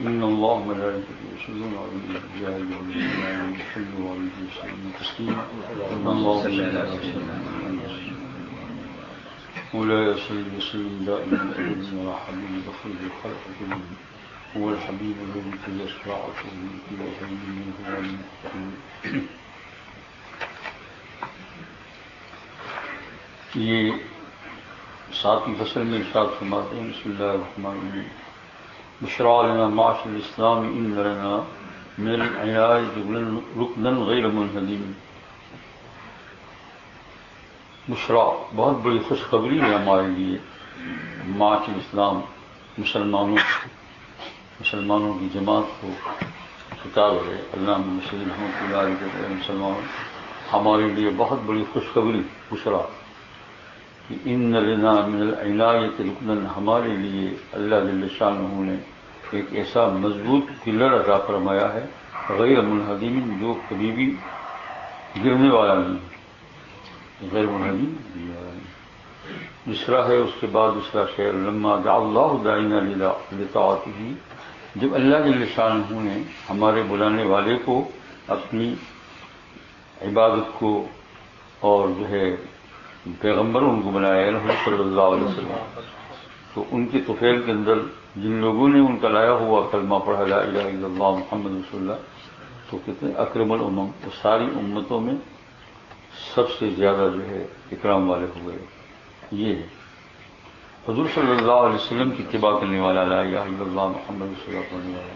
إن الله وملائكته يصلون على النبي يا أيها الذين آمنوا صلوا عليه وسلموا تسليما اللهم صل على سيدنا محمد مولاي صل وسلم دائما أبدا على حبيبك خير الخلق كلهم هو الحبيب الذي تجد شفاعته في خير منه والمتقين. یہ ساتویں فصل میں ارشاد فرماتے ہیں بسم اللہ الرحمن الرحیم بشرى لنا معاشر الاسلام ان لنا من العنایت رکنا غیر منہدم. بشرا بہت بڑی خوشخبری ہے ہمارے لیے. معاشر اسلام مسلمانوں کی جماعت کو خطاب ہے. علامہ مشیر رحمۃ اللہ علیہ کہتے ہیں مسلمان ہمارے لیے بہت بڑی خوشخبری بشرا کہ ان لنا من العنایت رکنا ہمارے لیے اللہ جل شانہ نے ایک ایسا مضبوط پلر عطا فرمایا ہے غیر منہدم جو کبھی بھی گرنے والا نہیں. غیر منہدم دوسرا ہے. اس کے بعد دوسرا شعر لما دعا اللہ داعینا لطاعتہ جب اللہ جل شانہ نے ہمارے بلانے والے کو اپنی عبادت کو اور جو ہے پیغمبروں کو بنایا صلی اللہ علیہ وسلم تو ان کے طفیل کے اندر جن لوگوں نے ان کا لایا ہوا کلمہ پڑھا لا الہ الا اللہ محمد رسول اللہ تو کہتے ہیں اکرم الامم وہ ساری امتوں میں سب سے زیادہ جو ہے اکرام والے ہوئے. یہ ہے حضور صلی اللہ علیہ وسلم کی اتباع کرنے والا لا الہ الا اللہ محمد رسول اللہ پڑھنے والا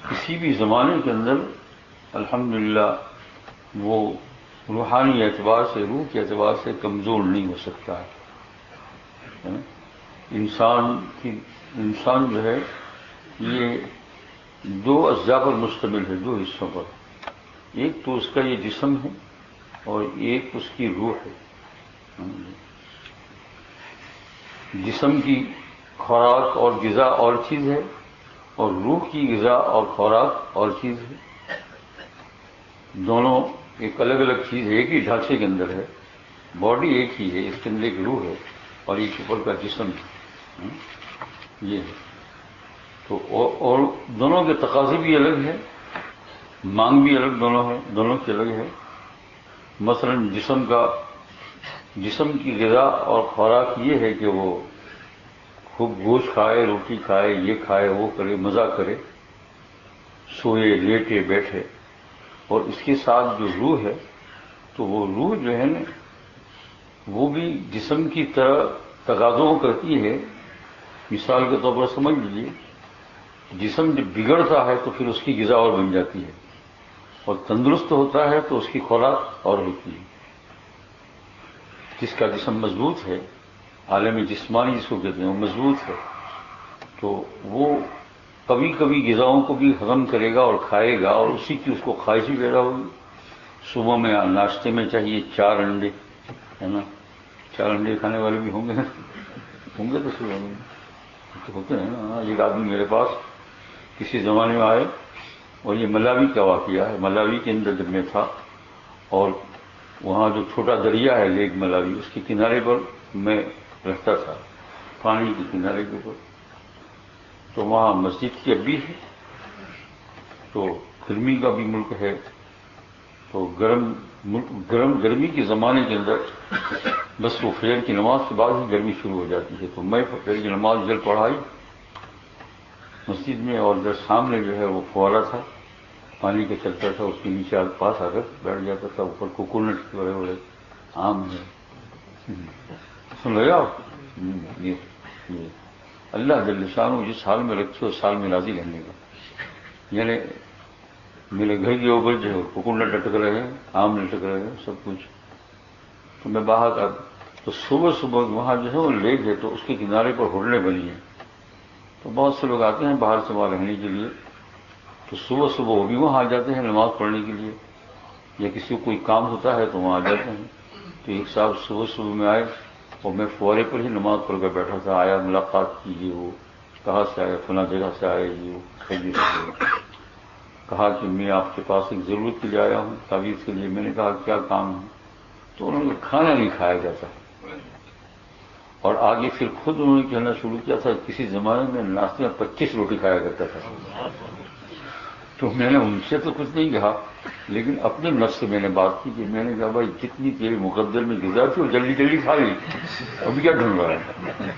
کسی بھی زمانے کے اندر الحمدللہ وہ روحانی اعتبار سے روح کے اعتبار سے کمزور نہیں ہو سکتا ہے. انسان جو ہے یہ دو اجزاء پر مشتمل ہے, دو حصوں پر. ایک تو اس کا یہ جسم ہے اور ایک اس کی روح ہے. جسم کی خوراک اور غذا اور چیز ہے اور روح کی غذا اور خوراک اور چیز ہے. دونوں ایک الگ الگ چیز ہے, ایک ہی ڈھانچے کے اندر ہے. باڈی ایک ہی ہے, اس کے اندر ایک روح ہے اور ایک اوپر کا جسم ہے. یہ ہے تو اور دونوں کے تقاضے بھی الگ ہے, مانگ بھی الگ دونوں کی الگ ہے. مثلا جسم کی غذا اور خوراک یہ ہے کہ وہ خوب گوشت کھائے, روٹی کھائے, یہ کھائے, وہ کرے, مزہ کرے, سوئے, لیٹے, بیٹھے. اور اس کے ساتھ جو روح ہے تو وہ روح جو ہے نا وہ بھی جسم کی طرح تقاضوں کرتی ہے. مثال کے طور پر سمجھ لیجیے جسم جب بگڑتا ہے تو پھر اس کی غذا اور بن جاتی ہے اور تندرست ہوتا ہے تو اس کی خوراک اور ہوتی ہے. جس کا جسم مضبوط ہے عالم جسمانی جس کو کہتے ہیں وہ مضبوط ہے تو وہ کبھی کبھی غذاؤں کو بھی ہضم کرے گا اور کھائے گا اور اسی کی اس کو خواہش بھی پیدا ہوگی. صبح میں ناشتے میں چاہیے 4 انڈے ہے نا, 4 انڈے کھانے والے بھی ہوں گے تو صبح میں ہوتے ہیں نا. ایک آدمی میرے پاس کسی زمانے میں آئے اور یہ ملاوی کا واقعہ ہے. ملاوی کے اندر جب میں تھا اور وہاں جو چھوٹا دریا ہے لیک ملاوی اس کے کنارے پر میں رہتا تھا, پانی کے کنارے کے اوپر. تو وہاں مسجد کی ابھی ہے تو گرمی کا بھی ملک ہے تو گرمی کے زمانے کے اندر بس وہ فجر کی نماز کے بعد ہی گرمی شروع ہو جاتی ہے. تو میں فجر کی نماز جل پڑھائی مسجد میں اور ادھر سامنے جو ہے وہ فوارہ تھا پانی کا چلتا تھا, اس کے نیچے پاس آ کر بیٹھ جاتا تھا. اوپر کوکونٹ کے بڑے بڑے آم ہے. سن رہے آپ یہ اللہ جل شانہ جس حال میں رکھتے اس حال میں راضی رہنے کا. یعنی میرے گھر کے اوپر جو ہے کوکونٹ لٹک رہے ہیں, آم لٹک رہے ہیں, سب کچھ. تو میں باہر کا تو صبح وہاں جو ہے وہ لیک ہے تو اس کے کنارے پر ہوٹلیں بنی ہیں تو بہت سے لوگ آتے ہیں باہر سے وہاں رہنے کے لیے. تو صبح وہ بھی وہاں آ جاتے ہیں نماز پڑھنے کے لیے یا کسی کو کوئی کام ہوتا ہے تو وہاں آ جاتے ہیں. تو ایک صاحب صبح میں آئے اور میں فوارے پر ہی نماز پڑھ کر بیٹھا تھا. آیا ملاقات کیجیے, وہ کہاں سے آئے, فلاں جگہ سے آئے, یہ کہا کہ میں آپ کے پاس ایک ضرورت کے لیے آیا ہوں تعویذ کے لیے. میں نے کہا کیا کام ہے؟ تو انہوں نے کھانا نہیں کھایا جاتا اور آگے پھر خود انہوں نے کہنا شروع کیا تھا کسی زمانے میں ناشتے میں 25 روٹی کھایا کرتا تھا. تو میں نے ان سے تو کچھ نہیں کہا، لیکن اپنے نفس سے میں نے بات کی کہ میں نے کہا بھائی جتنی تیری مقدر میں غذا تھی وہ جلدی جلدی کھا لی، ابھی کیا ڈھونڈ رہا ہے؟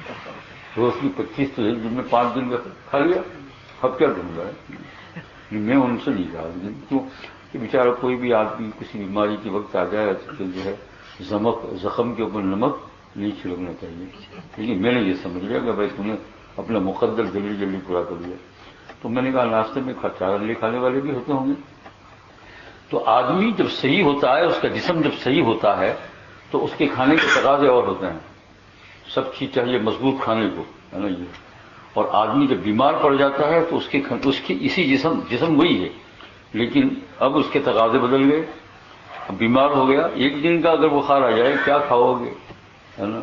روز کی 25 تو ایک دن میں 5 دن کا کھا لیا، اب کیا ڈھونڈ رہا ہے؟ میں ان سے نہیں کہا کیوں کہ بیچارہ کوئی بھی آدمی کسی بیماری کے وقت آ جائے تو جو ہے زخم کے اوپر نمک نہیں چھڑکنا چاہیے. لیکن میں نے یہ سمجھ لیا کہ بھائی تم نے اپنا مقدر جلدی جلدی پورا کر لیا. تو میں نے کہا ناشتے میں چاول کھانے والے بھی ہوتے ہوں گے. تو آدمی جب صحیح ہوتا ہے، اس کا جسم جب صحیح ہوتا ہے تو اس کے کھانے کے تقاضے اور ہوتے ہیں. سب چیز چاہیے مضبوط کھانے کو، ہے نا یہ. اور آدمی جب بیمار پڑ جاتا ہے تو اس کی اسی جسم وہی ہے، لیکن اب اس کے تقاضے بدل گئے. اب بیمار ہو گیا، ایک دن کا اگر بخار آ جائے کیا کھاؤ گے؟ ہے نا،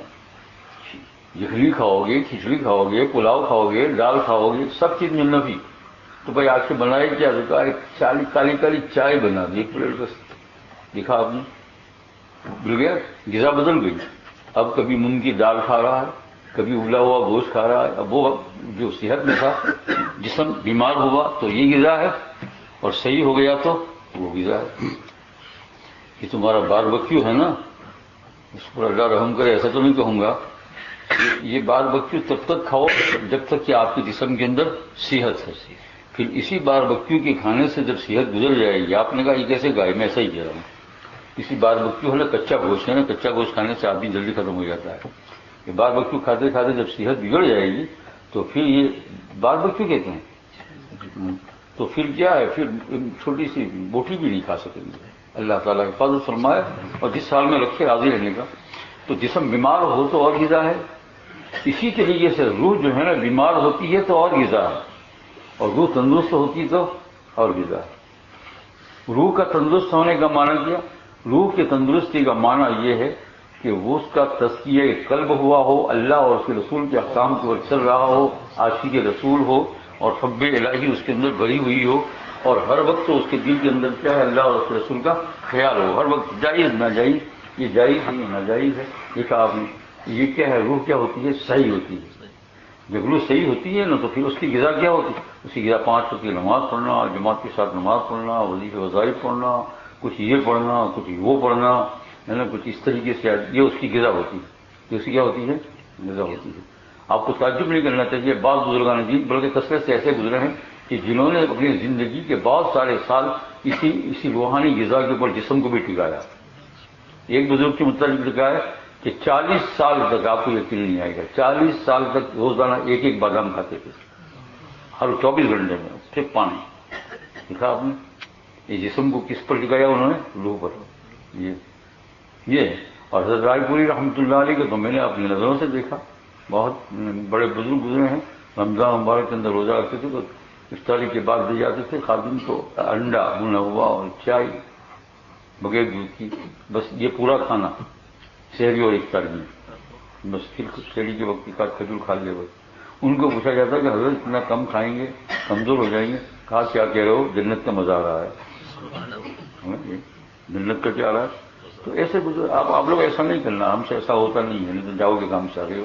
یخنی کھاؤ گے، کھچڑی کھاؤ گے، پلاؤ کھاؤ گے، دال کھاؤ گے، سب چیز ملنا بھی. تو بھائی آج سے بنائے کیا؟ کالی کالی چائے بنا دی ایک پلیٹ بس. دیکھا آپ نے، بل گیا، غذا بدل گئی. اب کبھی مونگ کی دال کھا رہا ہے، کبھی ابلا ہوا گوشت کھا رہا ہے. اب وہ جو صحت میں تھا، جسم بیمار ہوا تو یہ غذا ہے، اور صحیح ہو گیا تو وہ غذا ہے. یہ تمہارا باربیکیو ہے نا، اس پر اللہ رحم کرے ایسا تو نہیں کہوں گا. یہ باربیکیو تب تک کھاؤ جب تک کہ آپ کے جسم کے اندر صحت ہے. پھر اسی باربیکیو کے کھانے سے جب صحت گزر جائے گی، آپ نے کہا یہ کیسے گائے؟ میں ایسا ہی کہہ رہا ہوں. اسی باربیکیو ہے نا، کچا گوشت ہے نا، کچا گوشت کھانے سے آدمی جلدی ختم ہو جاتا ہے. یہ باربیکیو کھاتے کھاتے جب صحت بگڑ جائے گی تو پھر یہ باربیکیو کہتے ہیں. تو پھر کیا ہے، پھر چھوٹی سی بوٹی بھی نہیں کھا سکیں گے. اللہ تعالیٰ حفاظت فرمائے اور جس حال میں رکھے راضی رہنے کا. تو جسم بیمار ہو تو اور غذا ہے. اسی طریقے سے روح جو ہے نا بیمار ہوتی ہے تو اور غذا ہے، اور روح تندرست ہوتی تو اور غذا ہے. روح کا تندرست ہونے کا معنی کیا؟ روح کی تندرستی کا معنی یہ ہے کہ وہ اس کا تزکیہ قلب ہوا ہو، اللہ اور اس کے رسول کے احکام کی اور چل رہا ہو، عاشق رسول ہو، اور حب الہی اس کے اندر بھری ہوئی ہو، اور ہر وقت اس کے دل کے اندر کیا ہے، اللہ اور اس کے رسول کا خیال ہو. ہر وقت جائز ناجائز، یہ جائز ہے یہ ناجائز ہے. دیکھا آپ نے، یہ کیا ہے، روح کیا ہوتی ہے؟ صحیح ہوتی ہے. جب روح صحیح ہوتی ہے نا تو پھر اس کی غذا کیا ہوتی ہے؟ اس کی غذا 5 وقت کی نماز پڑھنا، جماعت کے ساتھ نماز پڑھنا، وظیفے وظائف پڑھنا، کچھ یہ پڑھنا، کچھ وہ پڑھنا، ہے نا، کچھ اس طریقے سے. یہ اس کی غذا ہوتی ہے. یہ اس کی کیا ہوتی ہے؟ غذا ہوتی ہے. آپ کو تعجب نہیں کرنا چاہیے، بعض بزرگان دین بلکہ کثرت سے ایسے گزرے ہیں کہ جنہوں نے اپنی زندگی کے بہت سارے سال اسی روحانی غذا کے اوپر جسم کو بھی ٹکایا. ایک بزرگ کے متعلق لکھا ہے کہ 40 سال تک، آپ کو یقین نہیں آئے گا، 40 سال تک روزانہ ایک بادام کھاتے تھے، ہر 24 گھنٹے میں صرف پانی. دیکھا آپ نے، یہ جسم کو کس پر ٹکایا انہوں نے؟ روح پر. یہ اور حضرت رائے پوری رحمۃ اللہ علیہ کو تو میں نے اپنی نظروں سے دیکھا. بہت بڑے بزرگ گزرے ہیں، رمضان مبارک کے اندر روزہ رکھتے تھے تو افطاری کے بعد دے جاتے تھے خادم کو انڈا بھنا ہوا اور چائے بغیر دودھ کی، بس یہ پورا کھانا شہری اور افطاری میں. بس پھر شہری کے وقت کا کھجور کھا لیا. بس ان کو پوچھا جاتا کہ حضرت اتنا کم کھائیں گے کمزور ہو جائیں گے. کہا کیا کہہ رہے ہو، جنت کا مزہ آ رہا ہے. جنت کا کیا آ رہا ہے؟ تو ایسے آپ لوگ ایسا نہیں کرنا، ہم سے ایسا ہوتا نہیں ہے، نہیں تو جاؤ گے کام سے آگے.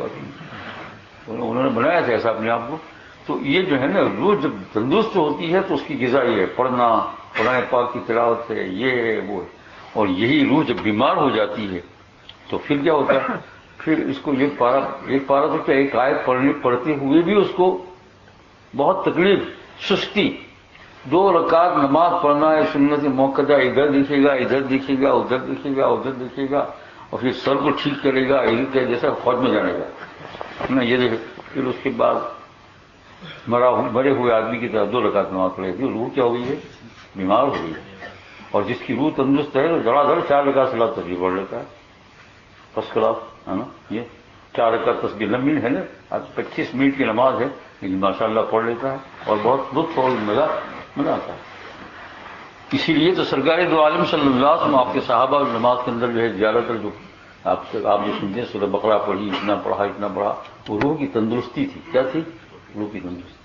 انہوں نے بنایا تھا ایسا اپنے آپ کو. تو یہ جو ہے نا، روح جب تندرست ہوتی ہے تو اس کی غذا یہ ہے، پڑھنا، قرآن پاک کی تلاوت ہے، یہ ہے وہ ہے. اور یہی روح جب بیمار ہو جاتی ہے تو پھر کیا ہوتا ہے؟ پھر اس کو ایک پارا تو کیا، ایک آیت پڑھتے ہوئے بھی اس کو بہت تکلیف، سستی. 2 رکعت نماز پڑھنا ہے سنت موقدہ، ادھر دیکھے گا ادھر دیکھے گا ادھر دیکھے گا ادھر دیکھے گا، اور پھر سر کو ٹھیک کرے گا، جیسا فوج میں جانے گا. یہ دیکھے پھر اس کے بعد مرے ہوئے آدمی کی طرح 2 رکعت نماز پڑھے گی. روح کیا ہو گئی ہے؟ بیمار ہو گئی ہے. اور جس کی روح تندرست ہے تو دڑا دڑ 4 رکعت صلاۃ تسبیح پڑھ لیتا ہے، فرسٹ کلاس، ہے نا. یہ 4 رکعت تسبیح لمبی ہے نا، آج 25 منٹ کی نماز ہے لیکن ماشاءاللہ پڑھ لیتا ہے اور بہت لطف اور مزہ آتا ہے. اسی لیے تو سرکار دو عالم صلی اللہ علیہ وسلم آپ کے صحابہ اور نماز کے اندر جو ہے زیادہ تر جو آپ جو سنتے ہیں سورہ بقرہ پڑھی، اتنا پڑھا، وہ روح کی تندرستی تھی. کیا تھی؟ روح کی تندرستی.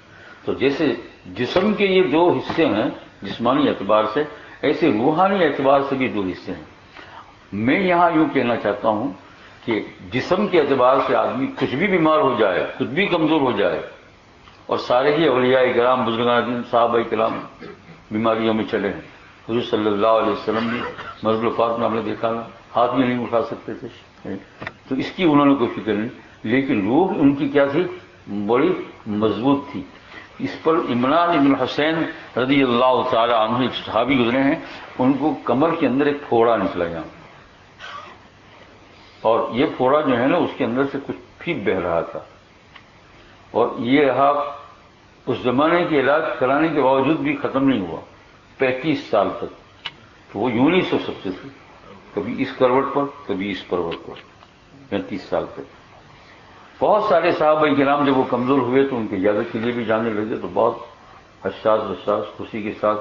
تو جیسے جسم کے یہ 2 حصے ہیں جسمانی اعتبار سے، ایسے روحانی اعتبار سے بھی 2 حصے ہیں. میں یہاں یوں کہنا چاہتا ہوں کہ جسم کے اعتبار سے آدمی کچھ بھی بیمار ہو جائے، کچھ بھی کمزور ہو جائے، اور سارے ہی اولیاء کرام، بزرگان دین، صحابہ کرام بیماریوں میں چلے ہیں. حضور صلی اللہ علیہ وسلم بھی مرض الوفات میں ہم نے دیکھا نا، ہاتھ میں نہیں اٹھا سکتے تھے، تو اس کی انہوں نے کوئی فکر نہیں. لیکن روح ان کی کیا تھی؟ بڑی مضبوط تھی. اس پر عمران بن حسین رضی اللہ تعالی عنہ ایک صحابی گزرے ہیں، ان کو کمر کے اندر ایک پھوڑا نکلا یہاں، اور یہ پھوڑا جو ہے نا اس کے اندر سے کچھ پھیک بہ رہا تھا، اور یہ رہا اس زمانے کے علاج کرانے کے باوجود بھی ختم نہیں ہوا 35 سال تک. تو وہ یوں نہیں سو سکتے تھے، کبھی اس کروٹ پر کبھی اس کروٹ پر، 35 سال تک. بہت سارے صحابہ کرام جب وہ کمزور ہوئے تو ان کی اجازت کے لیے بھی جانے لگے، تو بہت حساس خوشی کے ساتھ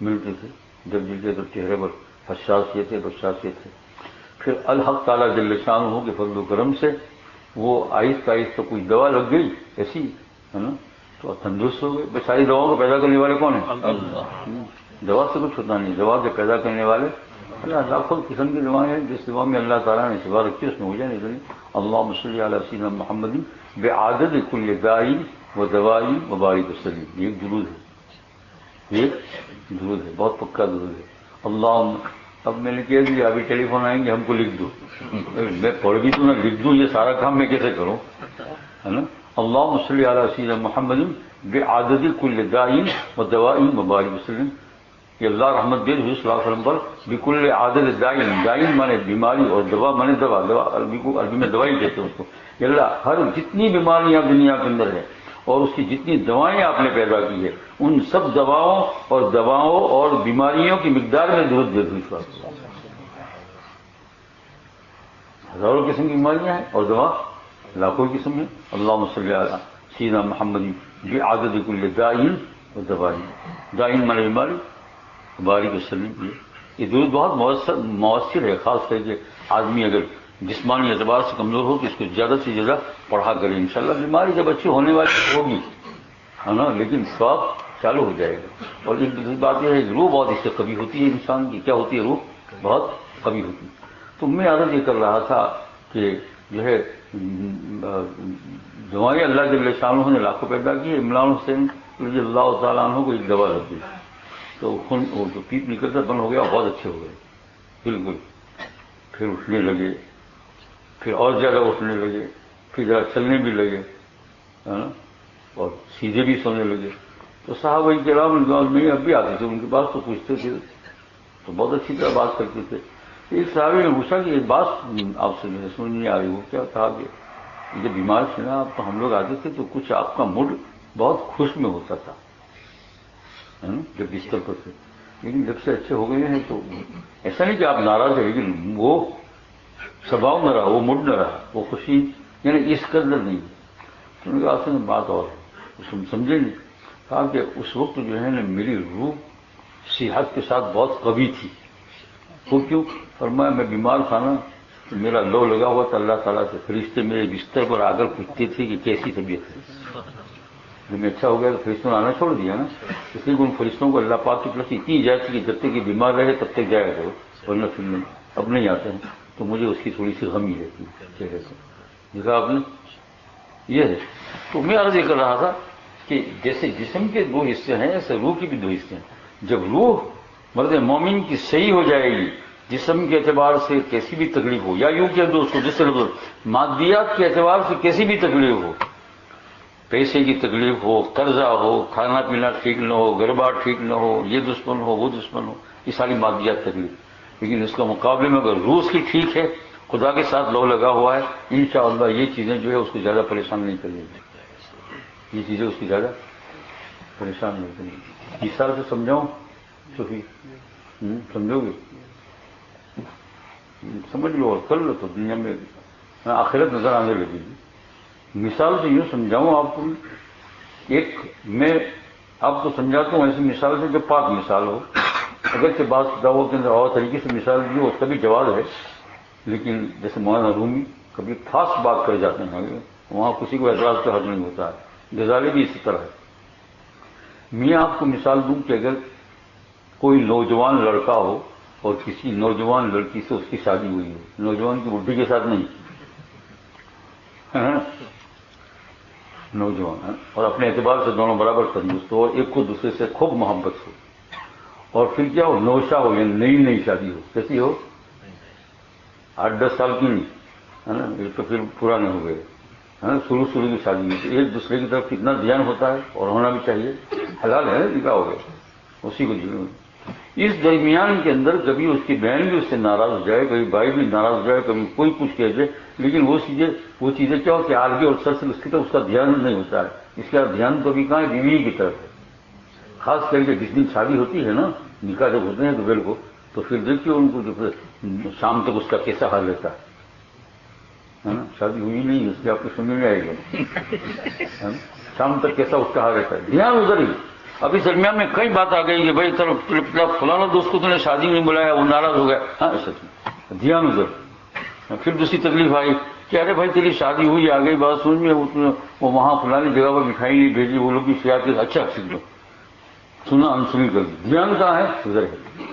ملتے تھے. جب ملتے تو چہرے پر حساسیت تھے. پھر الحق تعالیٰ جل شانہ کے فضل و کرم سے وہ آہستہ آہستہ کوئی دوا لگ گئی ایسی ہے نا، تو تندرست ہو گئے. بس ساری دواؤں کو پیدا کرنے والے کون ہیں؟ دوا سے کچھ ہوتا نہیں، دوا کے پیدا کرنے والے اللہ. لاکھوں قسم کی دعائیں ہیں، جس دعا میں اللہ تعالیٰ نے سوا رکھی اس میں ہو جائے نہیں. اللہم صلی علی سیدنا محمد بعدد کل داء و دواء و بارک وسلم. یہ ایک درود ہے، بہت پکا درود ہے. اللہم، اب میں نے کہہ دیا ابھی ٹیلی فون آئیں گے ہم کو لکھ دو، میں پڑھ بھی تو نہ لکھ دوں، یہ سارا کام میں کیسے کروں، ہے نا. اللہم صلی علی سیدنا محمد بعدد کل داء و دواء و بارک وسلم. کہ اللہ رحمت دے حضور صلی اللہ علیہ وسلم پر بکل عادت دائن مانے بیماری، اور دوا مانے دوا عربی میں دوائی کہتے ہیں اس کو. کہ اللہ ہر جتنی بیماریاں دنیا کے اندر ہے اور اس کی جتنی دوائیں آپ نے پیدا کی ہے، ان سب دواؤں اور بیماریوں کی مقدار میں درود دے دوں. ہزاروں قسم کی بیماریاں ہیں اور دوا لاکھوں قسم ہیں. اللہم صلی علی سیدنا محمد بعدد کل داء و دواء، دائن مانے بیماری، بارک وسلم. یہ درود بہت مؤثر ہے، خاص کر کے آدمی اگر جسمانی اعتبار سے کمزور ہو تو اس کو زیادہ سے زیادہ پڑھا کرے. انشاءاللہ بیماری جب اچھی ہونے والی ہوگی ہے نا، لیکن ثواب چالو ہو جائے گا. اور ایک دوسری بات یہ ہے کہ روح بہت اس سے قوی ہوتی ہے. انسان کی کیا ہوتی ہے؟ روح بہت قوی ہوتی ہے. تو میں عرض یہ کر رہا تھا کہ جو ہے دوائیں اللہ جل شانہ نے لاکھوں پیدا کی. عمران حسین رضی اللہ تعالیٰ عنہ کو ایک دوا لگی تو خون وہ جو پیپ نکلتا بند ہو گیا، بہت اچھے ہو گئے بالکل. پھر اٹھنے لگے، پھر اور زیادہ اٹھنے لگے، پھر ذرا چلنے بھی لگے اور سیدھے بھی سونے لگے. تو صحابہ کرام میں اب بھی آتے تھے ان کے پاس، تو پوچھتے تھے تو بہت اچھی طرح بات کرتے تھے. ایک صحابی نے پوچھا کہ ایک بات آپ سے سمجھ نہیں آ رہی. وہ کیا کہا کہ جب بیمار تھے نا آپ تو ہم لوگ آتے تھے تو کچھ آپ کا موڈ بہت خوش میں ہوتا تھا جب بستر پر تھے، لیکن جب سے اچھے ہو گئے ہیں تو ایسا نہیں کہ آپ ناراض ہیں، لیکن وہ سباؤ نہ رہا، وہ موڈ نہ رہا، وہ خوشی یعنی اس قدر نہیں. تو نے کہا آپ سے بات اور سمجھے نہیں. کہا کہ اس وقت جو ہے نا میری روح صحت کے ساتھ بہت قوی تھی. وہ کیوں؟ فرمایا میں بیمار تھا نا، میرا لو لگا ہوا تھا اللہ تعالیٰ سے. فرشتے میرے بستر پر آ کر پوچھتے تھے کہ کیسی طبیعت ہے. جب میں اچھا ہو گیا تو فرشتوں نے آنا چھوڑ دیا نا، اس لیے ان فرشتوں کو اللہ پاک کی طرف سے اتنی اجازت کہ جب تک یہ بیمار رہے تب تک جایا کرو، ورنہ پھر نہیں. اب نہیں آتے ہیں تو مجھے اس کی تھوڑی سی غمی رہتی ہے چہرے سے. دیکھا آپ نے، یہ ہے. تو میں عرض یہ کر رہا تھا کہ جیسے جسم کے 2 حصے ہیں ایسے روح کے بھی 2 حصے ہیں. جب روح مرد مومن کی صحیح ہو جائے گی، جسم کے اعتبار سے کیسی بھی تکلیف ہو، یا یوں کہ دوستوں جس سے مادیات کے اعتبار سے کیسی بھی تکلیف ہو، پیسے کی تکلیف ہو، قرضہ ہو، کھانا پینا ٹھیک نہ ہو، گھر بار ٹھیک نہ ہو، یہ دشمن ہو وہ دشمن ہو، یہ ساری مادیات تکلیف. لیکن اس کا مقابلے میں اگر روح کی ٹھیک ہے، خدا کے ساتھ لو لگا ہوا ہے، انشاءاللہ یہ چیزیں جو ہے اس کو زیادہ پریشان نہیں کریں گی. یہ چیزیں اس کی زیادہ پریشان نہیں کریں گی. مثال سے سمجھاؤں صوفی؟ سمجھو گے؟ سمجھ لو اور کر لو تو دنیا میں آخرت نظر آنے لگے گی. مثال سے یوں سمجھاؤں آپ کو، ایک میں آپ کو سمجھاتا ہوں ایسی مثال سے جو پاک مثال ہو. اگرچہ بعض کتابوں کے اندر اور طریقے سے مثال دی ہو اس کا بھی جواز ہے، لیکن جیسے مولانا رومی کبھی خاص بات کر جاتے ہیں وہاں کسی کو اعتراض کا حق نہیں ہوتا ہے. غزالی بھی اسی طرح ہے. میں آپ کو مثال دوں کہ اگر کوئی نوجوان لڑکا ہو اور کسی نوجوان لڑکی سے اس کی شادی ہوئی ہے، نوجوان کی بڈھی کے ساتھ نہیں، نوجوان اور اپنے اعتبار سے دونوں برابر تندرست ہو اور ایک کو دوسرے سے خوب محبت ہو، اور پھر کیا ہو، نوشا ہو یعنی نئی نئی شادی ہو، کیسی ہو، 8-10 سال کی نہیں ہے نا، یہ تو پھر پرانے ہو گئے، شروع کی شادی میں ایک دوسرے کی طرف کتنا دھیان ہوتا ہے اور ہونا بھی چاہیے، حلال ہے نکاح ہو گیا اسی کو جیون۔ اس درمیان کے اندر کبھی اس کی بہن بھی اس سے ناراض ہو جائے، کبھی بھائی بھی ناراض ہو جائے، کبھی کوئی کچھ کہہ دے، لیکن وہ چیزیں کیا ہوتی ہے، آگے اور سر سے اس کی طرف اس کا دھیان نہیں ہوتا ہے، اس کا دھیان تو بھی کہاں ہے، بیوی کی طرف ہے، خاص کر کے جس دن شادی ہوتی ہے نا، نکاح جب ہوتے ہیں دوپہر کو، تو پھر دیکھیے ان کو جو شام تک اس کا کیسا حال رہتا ہے نا، شادی ہوئی نہیں اس لیے آپ کو سمجھ میں آئے گا، شام تک کیسا اس کا حال رہتا ہے، دھیان ادھر ہی۔ ابھی درمیان میں کئی بات آ گئی کہ بھائی فلانا دوست کو تو نے شادی نہیں بلایا، وہ ناراض ہو گیا، سچ دھیان ادھر۔ پھر دوسری تکلیف آئی کہ ارے بھائی تیری شادی ہوئی، آ گئی بات سمجھ میں، وہ وہاں فلانی جگہ پر مٹھائی نہیں بھیجی، وہ لوگ بھی شکایت کی، اچھا سنا انسنی کر دی، دھیان کہاں ہے، ادھر ہے۔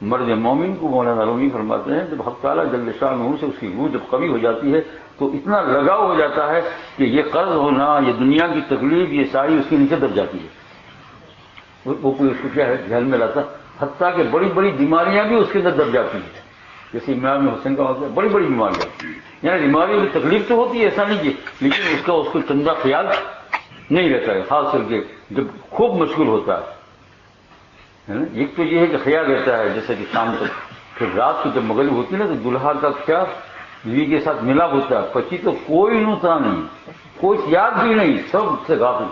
مرد مومن کو مولانا رومی فرماتے ہیں جب حق تعالیٰ جل شانہ سے اس کی روح جب قوی ہو جاتی ہے تو اتنا لگاؤ ہو جاتا ہے کہ یہ قرض ہونا، یہ دنیا کی تکلیف، یہ ساری اس کے نیچے دب جاتی ہے، وہ کوئی اس کو کیا ہے دھیان میں لاتا، حتیٰ کہ بڑی بڑی بیماریاں بھی اس کے اندر دب جاتی ہیں، جیسے امام حسین کا ہوتا ہے، بڑی بڑی بیماریاں، یعنی بیماری کی تکلیف تو ہوتی ہے ایسا نہیں کہ، لیکن اس کو چندہ خیال نہیں رہتا ہے، خاص کر کے جب خوب مشغول ہوتا ہے۔ ایک تو یہ ہے کہ خیال رہتا ہے جیسے کہ شام تک، پھر رات کو جب مغرب ہوتی ہے نا تو دلہا کا کیا بیوی کے ساتھ ملا ہوتا ہے، پچی تو کوئی نوتا نہیں، کوئی یاد بھی نہیں، سب سے غافل۔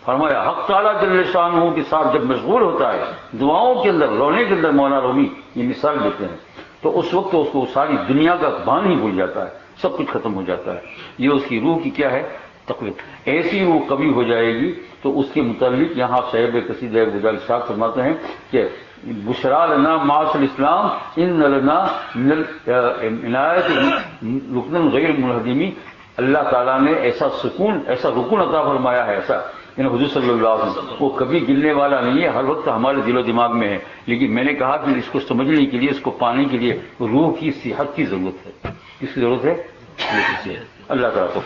فرمایا حق تعالیٰ جل شانہ کے ساتھ جب مشغول ہوتا ہے دعاؤں کے اندر، رونے کے اندر، مولانا رومی یہ مثال دیتے ہیں، تو اس وقت اس کو ساری دنیا کا بھان ہی بھول جاتا ہے، سب کچھ ختم ہو جاتا ہے۔ یہ اس کی روح کی کیا ہے تقویت، ایسی روح کبھی ہو جائے گی تو اس کے متعلق یہاں صاحب قصیدہ غزال شاہ فرماتے ہیں کہ بشرا لنا معاشر الاسلام ان لنا من العنایت رکن غیر منہدمی، اللہ تعالیٰ نے ایسا سکون، ایسا رکن عطا فرمایا ہے، ایسا یعنی حضور صلی اللہ علیہ وسلم وہ کبھی گرنے والا نہیں ہے، ہر وقت ہمارے دل و دماغ میں ہے، لیکن میں نے کہا کہ اس کو سمجھنے کے لیے، اس کو پانے کے لیے روح کی صحت کی ضرورت ہے، کس کی ضرورت ہے؟ اللہ تعالیٰ کو